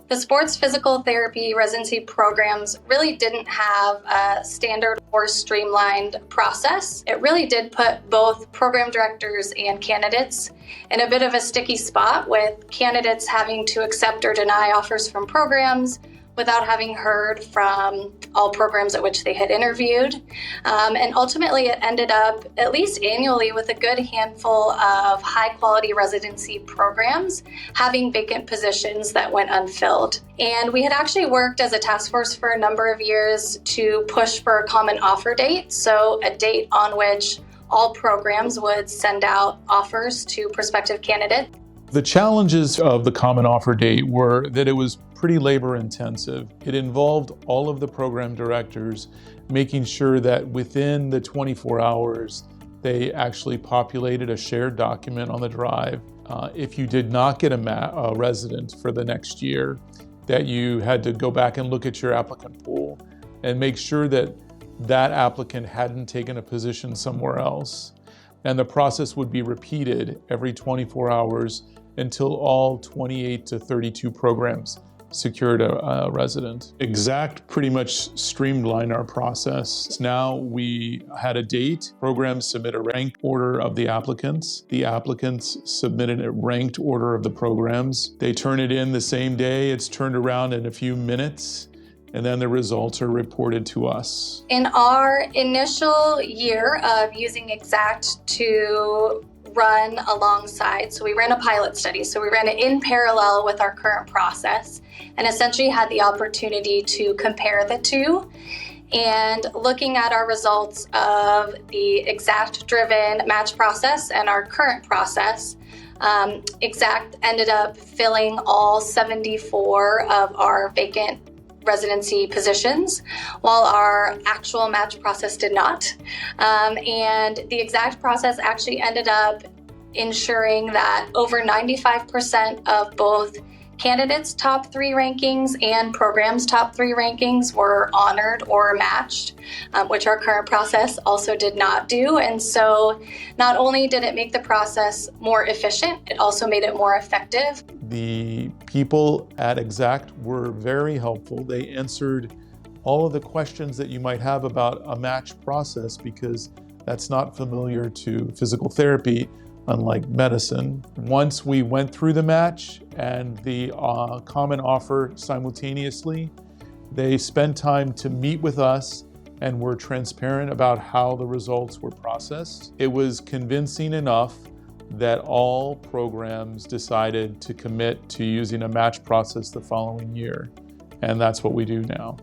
The sports physical therapy residency programs really didn't have a standard or streamlined process. It really did put both program directors and candidates in a bit of a sticky spot, with candidates having to accept or deny offers from programs without having heard from all programs at which they had interviewed. And ultimately it ended up, at least annually, with a good handful of high quality residency programs having vacant positions that went unfilled. And we had actually worked as a task force for a number of years to push for a common offer date, so a date on which all programs would send out offers to prospective candidates. The challenges of the common offer date were that it was pretty labor intensive. It involved all of the program directors making sure that within the 24 hours, they actually populated a shared document on the drive. If you did not get a resident for the next year, that you had to go back and look at your applicant pool and make sure that that applicant hadn't taken a position somewhere else. And the process would be repeated every 24 hours until all 28 to 32 programs secured a resident. Exxat pretty much streamlined our process. Now we had a date, programs submit a ranked order of the applicants submitted a ranked order of the programs. They turn it in the same day, it's turned around in a few minutes, and then the results are reported to us. In our initial year of using Exxat to run alongside, so we ran a pilot study, so we ran it in parallel with our current process and essentially had the opportunity to compare the two. And looking at our results of the Exxat-driven match process and our current process, Exxat ended up filling all 74 of our vacant residency positions, while our actual match process did not. And the Exxat process actually ended up ensuring that over 95% of both candidates' top 3 rankings and programs' top 3 rankings were honored or matched, which our current process also did not do. And so not only did it make the process more efficient, it also made it more effective. The people at Exxat were very helpful. They answered all of the questions that you might have about a match process, because that's not familiar to physical therapy, unlike medicine. Once we went through the match and the common offer simultaneously, they spent time to meet with us and were transparent about how the results were processed. It was convincing enough that all programs decided to commit to using a match process the following year. And that's what we do now.